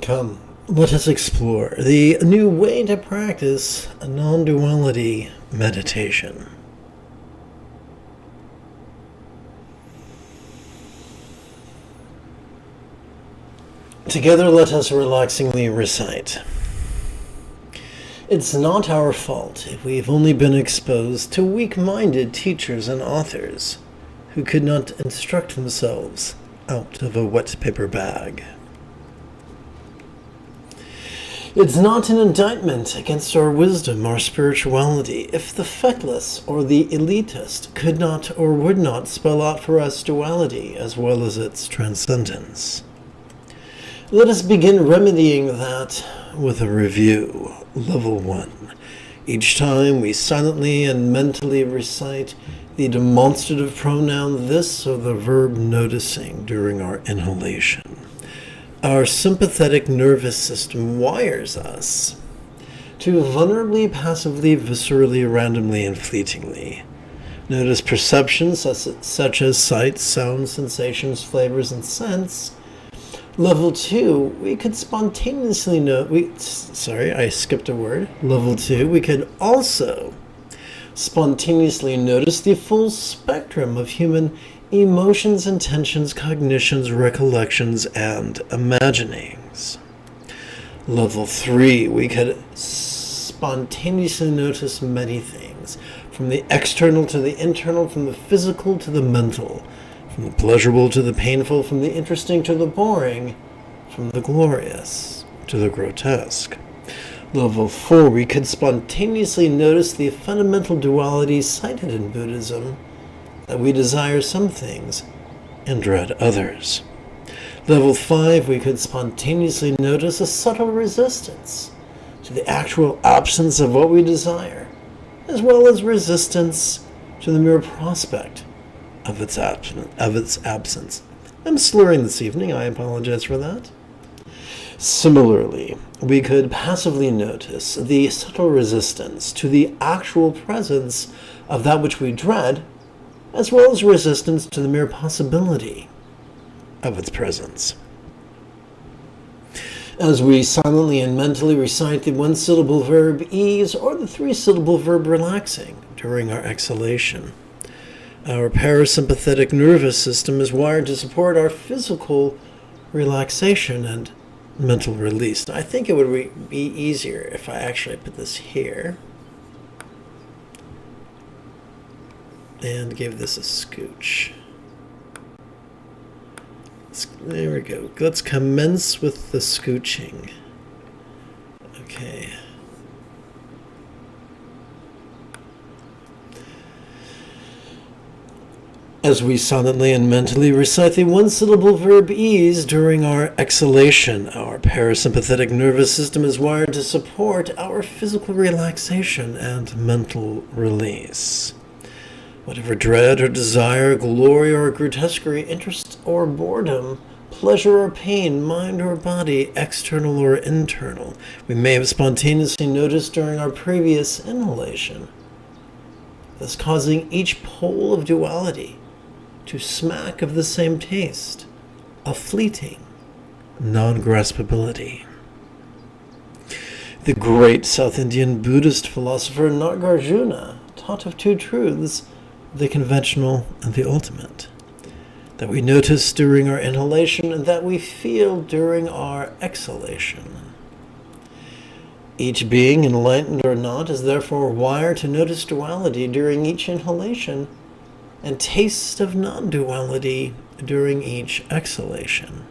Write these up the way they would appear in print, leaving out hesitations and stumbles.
Come, let us explore the new way to practice a non-duality meditation. Together, let us relaxingly recite. It's not our fault if we've only been exposed to weak-minded teachers and authors who could not instruct themselves out of a wet paper bag. It's not an indictment against our wisdom or spirituality if the feckless or the elitist could not or would not spell out for us duality as well as its transcendence. Let us begin remedying that with a review. Level 1. Each time we silently and mentally recite the demonstrative pronoun this or the verb noticing during our inhalation. Our sympathetic nervous system wires us to vulnerably, passively, viscerally, randomly, and fleetingly notice perceptions such as sights, sounds, sensations, flavors, and scents. Level 2, we could spontaneously I skipped a word. Level 2, we could also spontaneously notice the full spectrum of human emotions, intentions, cognitions, recollections, and imaginings. Level 3, we could spontaneously notice many things, from the external to the internal, from the physical to the mental, from the pleasurable to the painful, from the interesting to the boring, from the glorious to the grotesque. Level 4, we could spontaneously notice the fundamental duality cited in Buddhism, that we desire some things and dread others. Level 5, we could spontaneously notice a subtle resistance to the actual absence of what we desire, as well as resistance to the mere prospect of its absence. I'm slurring this evening, I apologize for that. Similarly, we could passively notice the subtle resistance to the actual presence of that which we dread, as well as resistance to the mere possibility of its presence. As we silently and mentally recite the one-syllable verb ease or the three-syllable verb relaxing during our exhalation, our parasympathetic nervous system is wired to support our physical relaxation and mental release. I think it would be easier if I actually put this here and give this a scooch. There we go. Let's commence with the scooching. Okay. As we silently and mentally recite the one-syllable verb ease during our exhalation, our parasympathetic nervous system is wired to support our physical relaxation and mental release. Whatever dread or desire, glory or grotesquerie, interest or boredom, pleasure or pain, mind or body, external or internal, we may have spontaneously noticed during our previous inhalation, thus causing each pole of duality to smack of the same taste, a fleeting non-graspability. The great South Indian Buddhist philosopher Nagarjuna taught of two truths, the conventional and the ultimate, that we notice during our inhalation and that we feel during our exhalation. Each being, enlightened or not, is therefore wired to notice duality during each inhalation and taste of non-duality during each exhalation.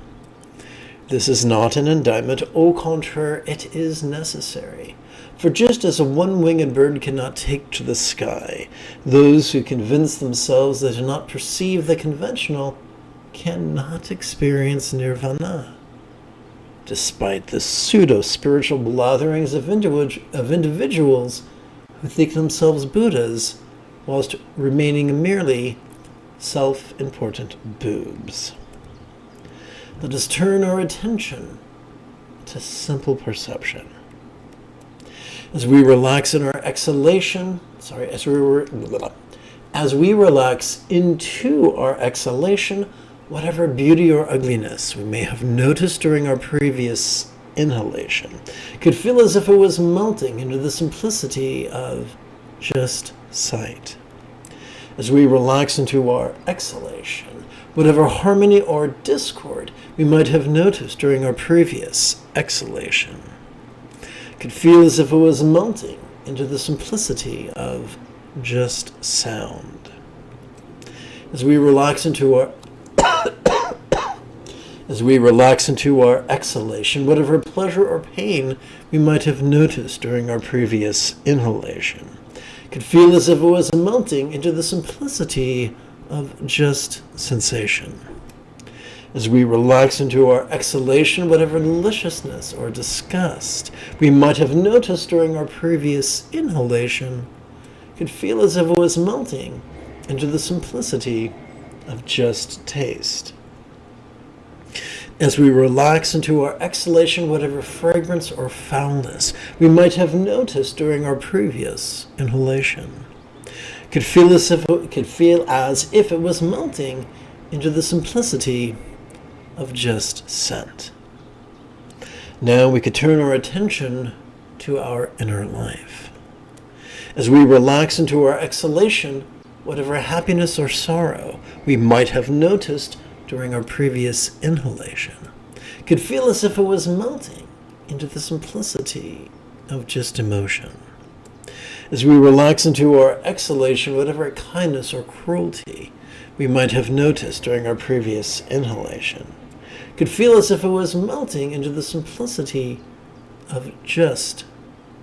This is not an indictment, au contraire, it is necessary. For just as a one-winged bird cannot take to the sky, those who convince themselves they do not perceive the conventional cannot experience nirvana. Despite the pseudo-spiritual blatherings of individuals who think themselves Buddhas, whilst remaining merely self-important boobs. Let us turn our attention to simple perception. As we relax in our exhalation, as we relax into our exhalation, whatever beauty or ugliness we may have noticed during our previous inhalation could feel as if it was melting into the simplicity of just sight. As we relax into our exhalation, whatever harmony or discord we might have noticed during our previous exhalation could feel as if it was melting into the simplicity of just sound. As we relax into our exhalation, whatever pleasure or pain we might have noticed during our previous inhalation could feel as if it was melting into the simplicity of just sensation. As we relax into our exhalation, whatever deliciousness or disgust we might have noticed during our previous inhalation could feel as if it was melting into the simplicity of just taste. As we relax into our exhalation, whatever fragrance or foulness we might have noticed during our previous inhalation could feel as if it was melting into the simplicity of just scent. Now we could turn our attention to our inner life. As we relax into our exhalation, whatever happiness or sorrow we might have noticed during our previous inhalation could feel as if it was melting into the simplicity of just emotion. As we relax into our exhalation, whatever kindness or cruelty we might have noticed during our previous inhalation could feel as if it was melting into the simplicity of just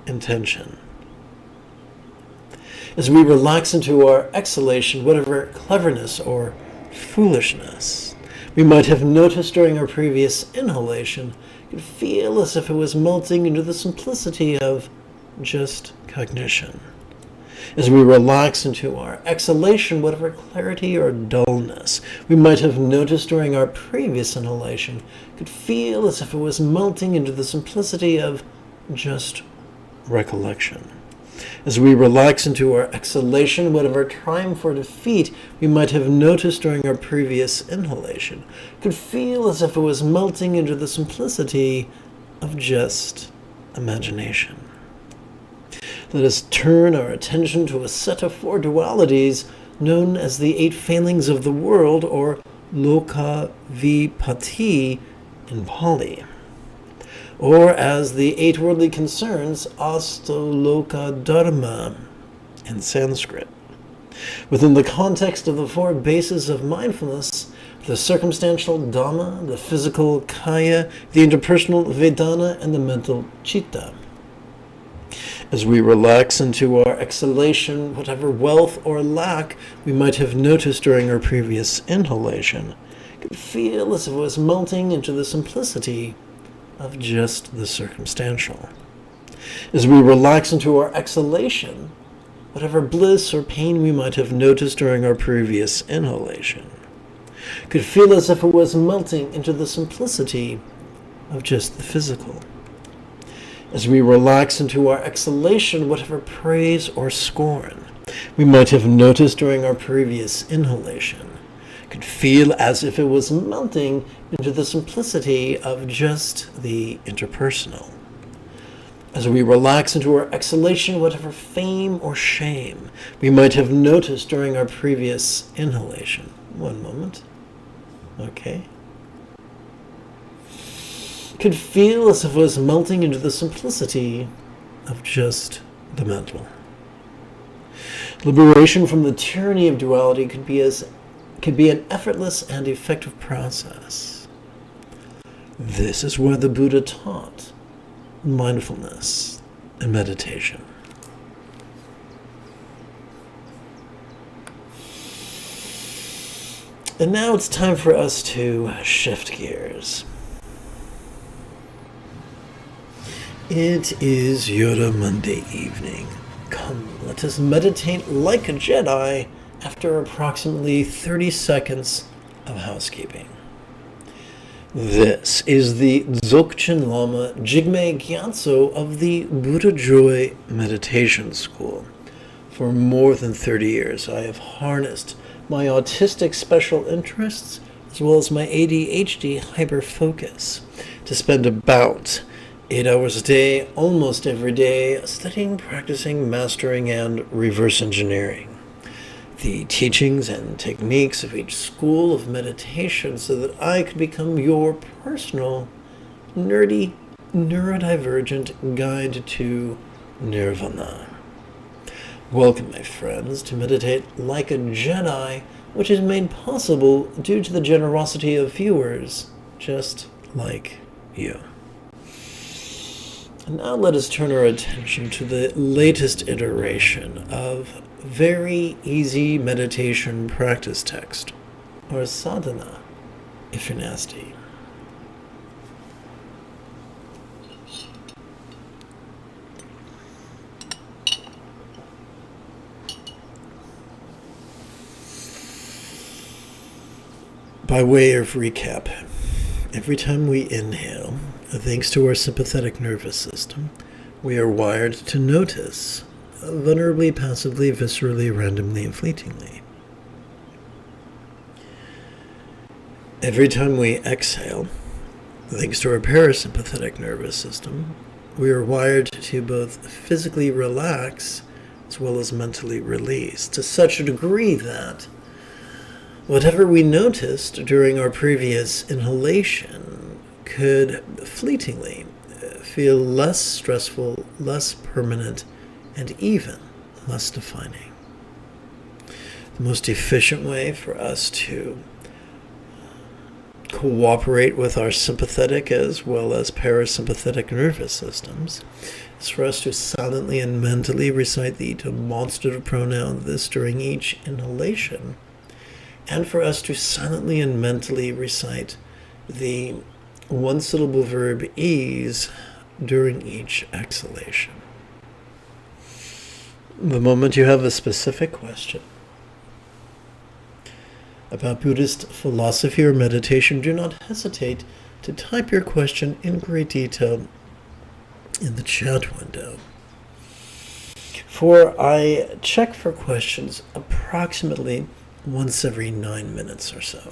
intention. As we relax into our exhalation, whatever cleverness or foolishness we might have noticed during our previous inhalation could feel as if it was melting into the simplicity of just cognition. As we relax into our exhalation, whatever clarity or dullness we might have noticed during our previous inhalation could feel as if it was melting into the simplicity of just recollection. As we relax into our exhalation, whatever triumph or defeat we might have noticed during our previous inhalation could feel as if it was melting into the simplicity of just imagination. Let us turn our attention to a set of 4 dualities known as the 8 failings of the world, or Loka Vipatti in Pali, or as the 8 worldly concerns, Astoloka Dharma in Sanskrit. Within the context of the 4 bases of mindfulness, the circumstantial Dhamma, the physical Kaya, the interpersonal Vedana, and the mental Chitta. As we relax into our exhalation, whatever wealth or lack we might have noticed during our previous inhalation could feel as if it was melting into the simplicity of just the circumstantial. As we relax into our exhalation, whatever bliss or pain we might have noticed during our previous inhalation could feel as if it was melting into the simplicity of just the physical. As we relax into our exhalation, whatever praise or scorn we might have noticed during our previous inhalation could feel as if it was melting into the simplicity of just the interpersonal. As we relax into our exhalation, whatever fame or shame we might have noticed during our previous inhalation. One moment. Okay. Could feel as if it was melting into the simplicity of just the mental. Liberation from the tyranny of duality could be an effortless and effective process. This is where the Buddha taught mindfulness and meditation. And now it's time for us to shift gears. It is Yoda Monday evening. Come, let us meditate like a Jedi after approximately 30 seconds of housekeeping. This is the Dzogchen Lama Jigme Gyatso of the Buddha Joy Meditation School. For more than 30 years, I have harnessed my autistic special interests as well as my ADHD hyperfocus to spend about 8 hours a day, almost every day, studying, practicing, mastering, and reverse engineering the teachings and techniques of each school of meditation so that I could become your personal, nerdy, neurodivergent guide to nirvana. Welcome, my friends, to meditate like a Jedi, which is made possible due to the generosity of viewers just like you. And now let us turn our attention to the latest iteration of very easy meditation practice text, or sadhana, if you're nasty. By way of recap, every time we inhale, thanks to our sympathetic nervous system, we are wired to notice, vulnerably, passively, viscerally, randomly, and fleetingly. Every time we exhale, thanks to our parasympathetic nervous system, we are wired to both physically relax as well as mentally release, to such a degree that whatever we noticed during our previous inhalation could fleetingly feel less stressful, less permanent, and even less defining. The most efficient way for us to cooperate with our sympathetic as well as parasympathetic nervous systems is for us to silently and mentally recite the demonstrative pronoun this during each inhalation, and for us to silently and mentally recite the one-syllable verb ease during each exhalation. The moment you have a specific question about Buddhist philosophy or meditation, do not hesitate to type your question in great detail in the chat window. For I check for questions approximately once every 9 minutes or so.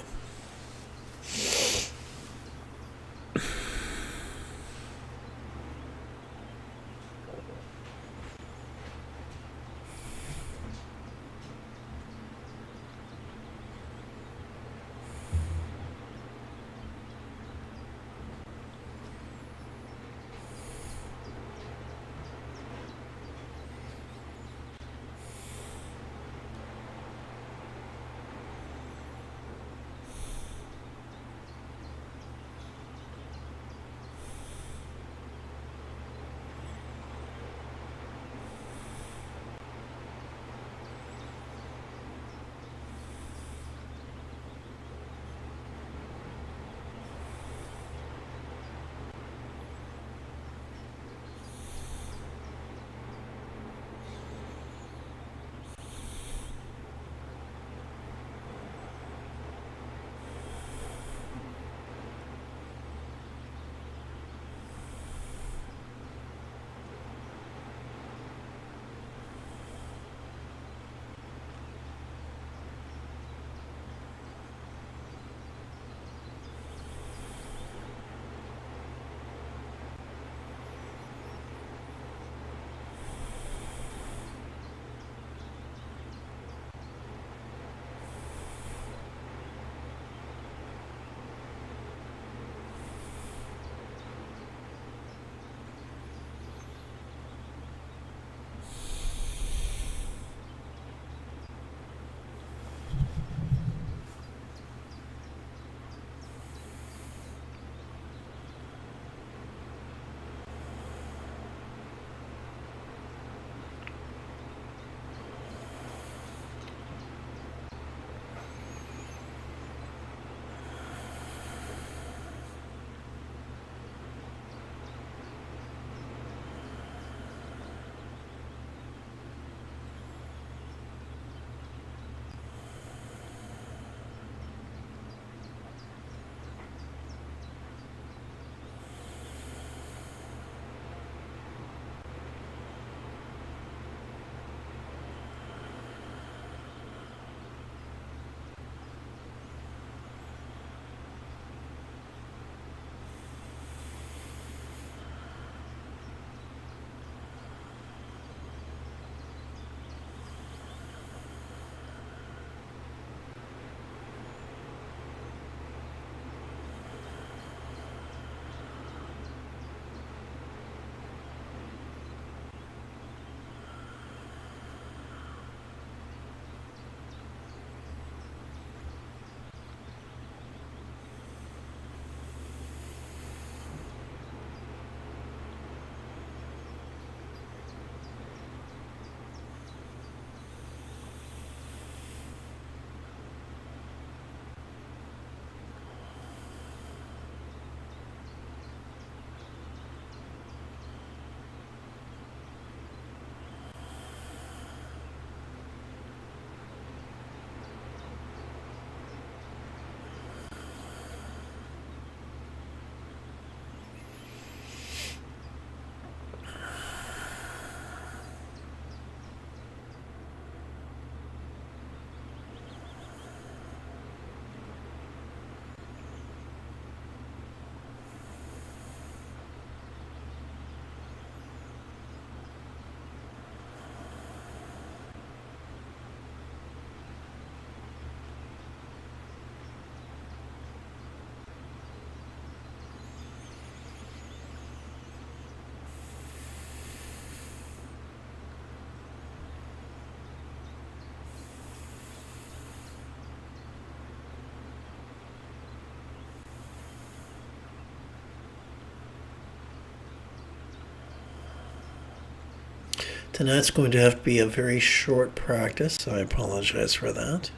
Tonight's going to have to be a very short practice. I apologize for that.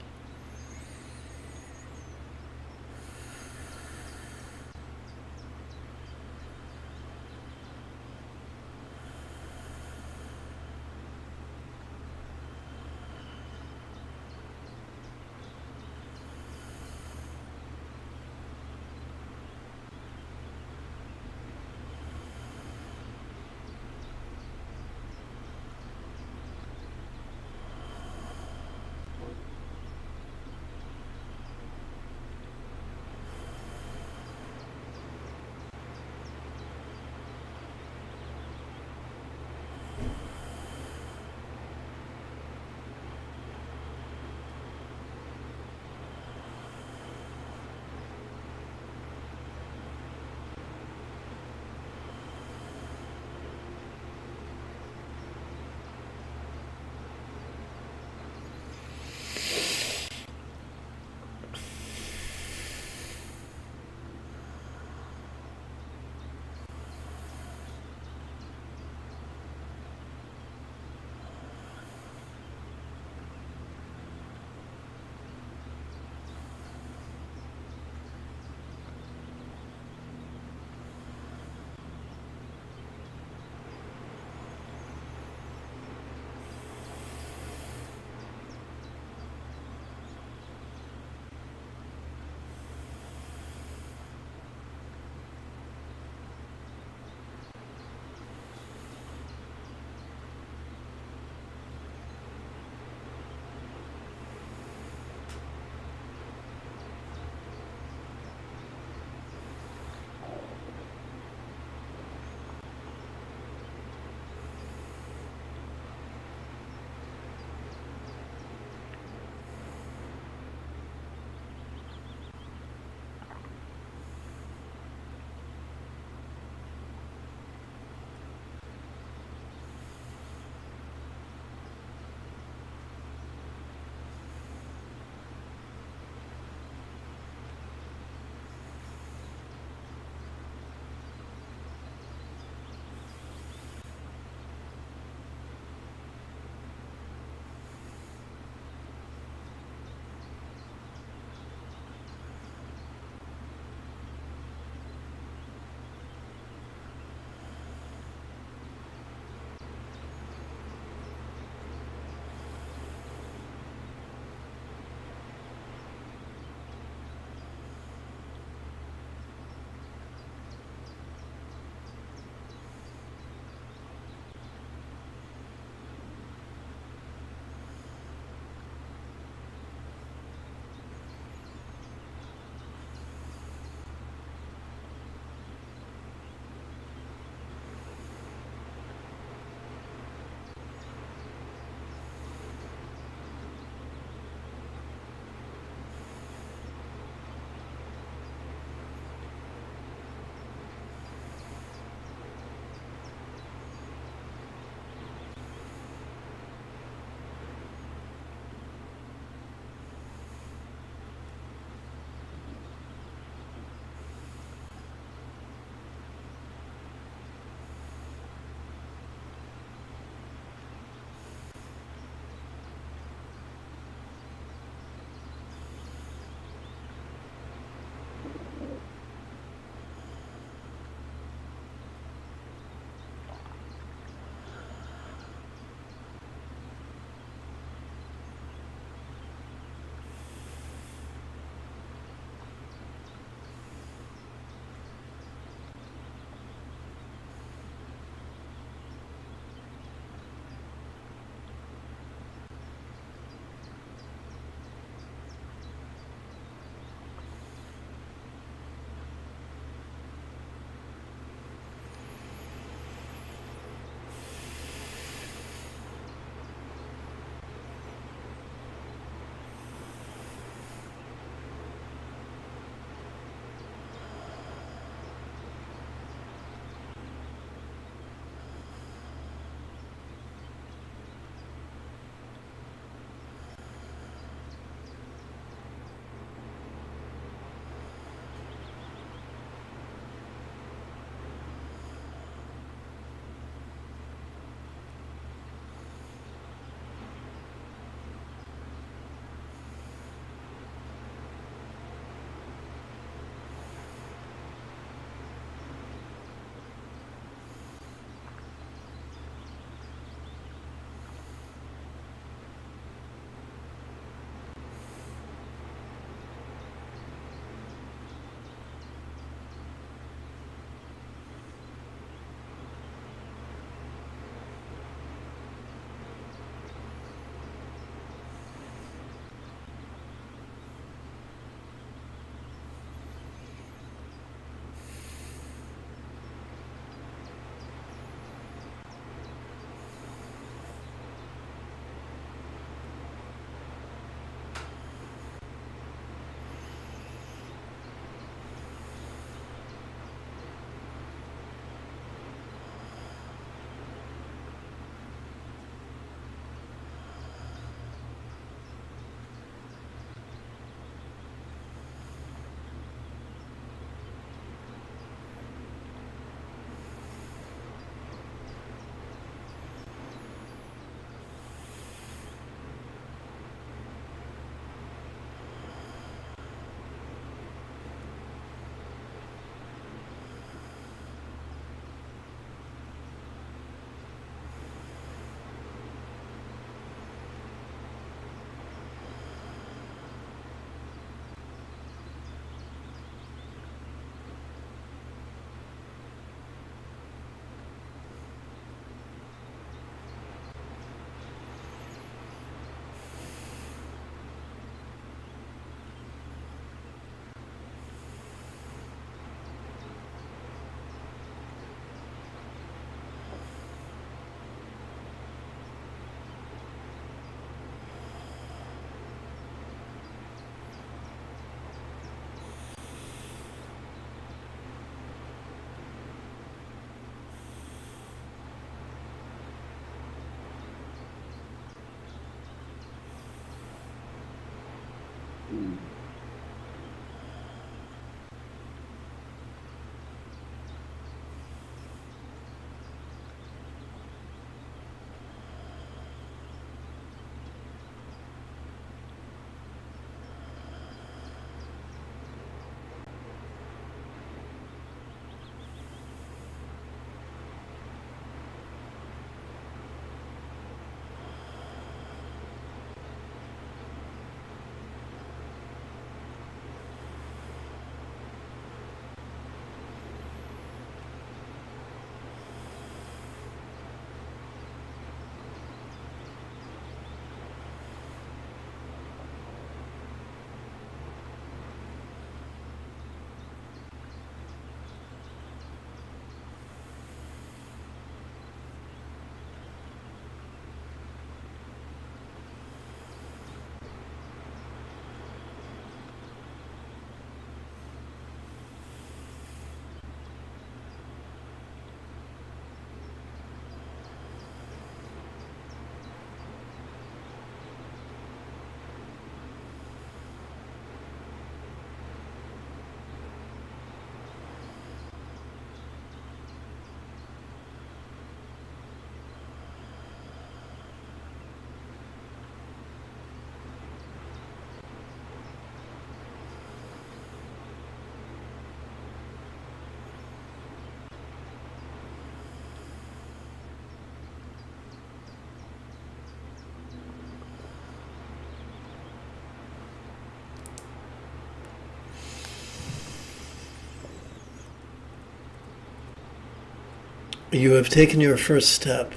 You have taken your first step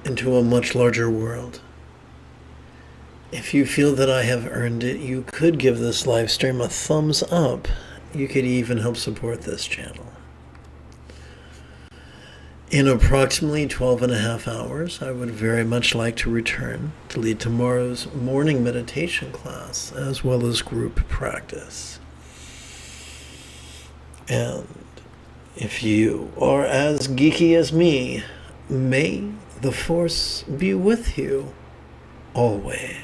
into a much larger world. If you feel that I have earned it, you could give this live stream a thumbs up. You could even help support this channel. In approximately 12 and a half hours, I would very much like to return to lead tomorrow's morning meditation class, as well as group practice. And if you are as geeky as me, may the Force be with you always.